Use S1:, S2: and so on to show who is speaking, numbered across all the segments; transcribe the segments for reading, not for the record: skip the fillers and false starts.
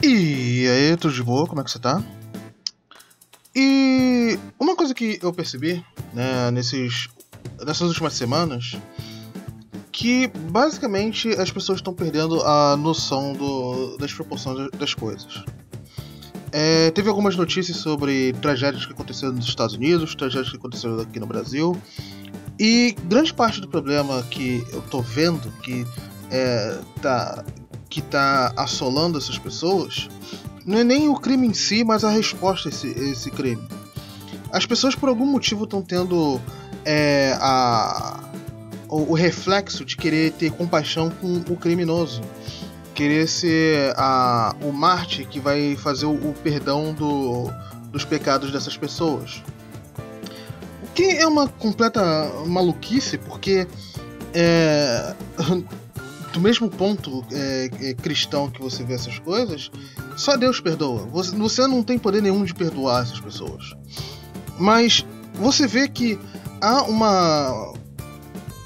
S1: E aí, tudo de boa? Como é que você tá? E uma coisa que eu percebi, né, nessas últimas semanas, que basicamente as pessoas estão perdendo a noção das proporções das coisas. Teve algumas notícias sobre tragédias que aconteceram nos Estados Unidos, tragédias que aconteceram aqui no Brasil, e grande parte do problema que eu tô vendo que tá assolando essas pessoas não é nem o crime em si, mas a resposta a esse crime. As pessoas por algum motivo estão tendo o reflexo de querer ter compaixão com o criminoso, querer ser o Marte que vai fazer o perdão dos pecados dessas pessoas. O que é uma completa maluquice, porque do mesmo ponto cristão que você vê essas coisas, só Deus perdoa. Você não tem poder nenhum de perdoar essas pessoas. Mas você vê que há uma...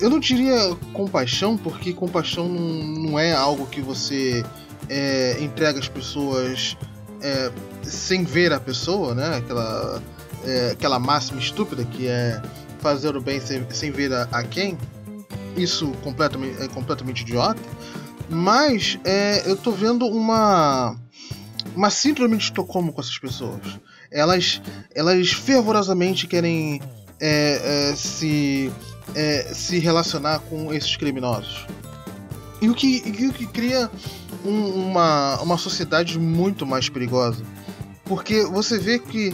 S1: Eu não diria compaixão, porque compaixão não é algo que você entrega às pessoas sem ver a pessoa, né? Aquela máxima estúpida que é fazer o bem sem ver a quem. Isso é completamente idiota. Mas eu tô vendo uma síndrome de Estocolmo com essas pessoas. Elas fervorosamente querem se relacionar com esses criminosos. E o que cria uma sociedade muito mais perigosa. Porque você vê que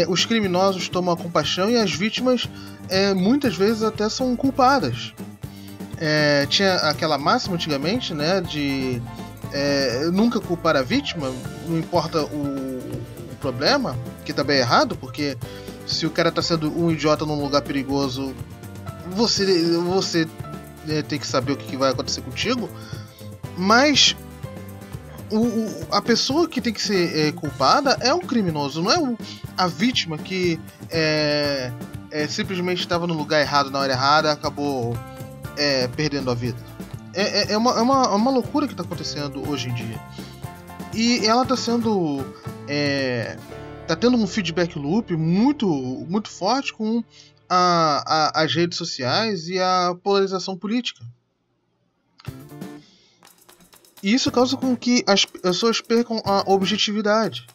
S1: os criminosos tomam a compaixão e as vítimas muitas vezes até são culpadas. Tinha aquela máxima antigamente, né, de nunca culpar a vítima, não importa o problema, que também é errado, porque se o cara tá sendo um idiota num lugar perigoso, você tem que saber o que vai acontecer contigo. Mas a pessoa que tem que ser culpada é um criminoso, não é a vítima que simplesmente estava no lugar errado na hora errada e acabou perdendo a vida. É uma loucura que está acontecendo hoje em dia. E ela está sendo... tá tendo um feedback loop muito, muito forte com as redes sociais e a polarização política. E isso causa com que as pessoas percam a objetividade,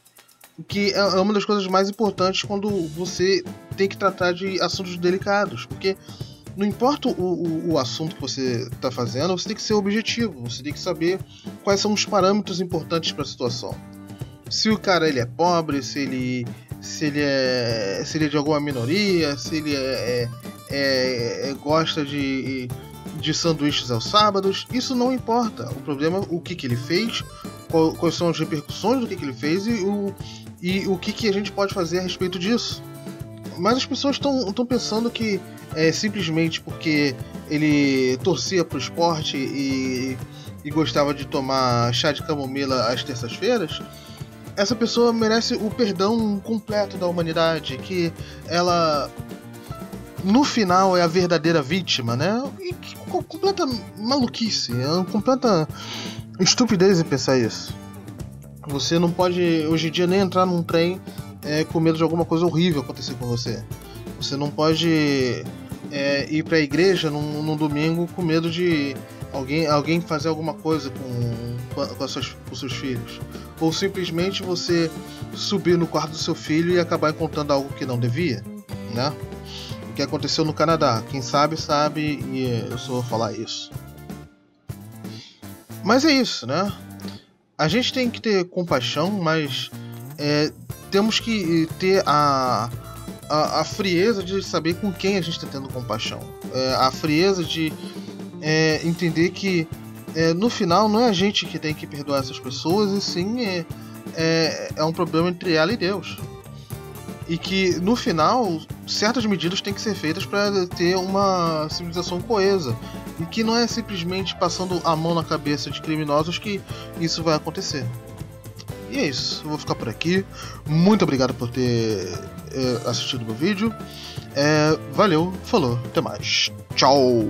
S1: o que é uma das coisas mais importantes quando você tem que tratar de assuntos delicados, porque não importa o assunto que você está fazendo, você tem que ser objetivo, você tem que saber quais são os parâmetros importantes para a situação. Se o cara ele é pobre, se ele é de alguma minoria, se ele gosta de sanduíches aos sábados, isso não importa. O problema é o que ele fez, quais são as repercussões do que ele fez e o que a gente pode fazer a respeito disso. Mas as pessoas estão pensando que simplesmente porque ele torcia pro esporte e gostava de tomar chá de camomila às terças-feiras, essa pessoa merece o perdão completo da humanidade, que ela no final é a verdadeira vítima, né? E que completa maluquice, é uma completa estupidez em pensar isso. Você não pode hoje em dia nem entrar num trem com medo de alguma coisa horrível acontecer com você. Você não pode ir pra igreja num domingo com medo de alguém fazer alguma coisa com seus filhos. Ou simplesmente você subir no quarto do seu filho e acabar encontrando algo que não devia, né? O que aconteceu no Canadá. Quem sabe, e eu só vou falar isso. Mas é isso, né? A gente tem que ter compaixão, mas temos que ter a frieza de saber com quem a gente está tendo compaixão. A frieza de entender que no final não é a gente que tem que perdoar essas pessoas, e sim é um problema entre ela e Deus. E que no final certas medidas têm que ser feitas para ter uma civilização coesa, e que não é simplesmente passando a mão na cabeça de criminosos que isso vai acontecer. E é isso, eu vou ficar por aqui. Muito obrigado por ter assistido o meu vídeo. Valeu, falou, até mais. Tchau!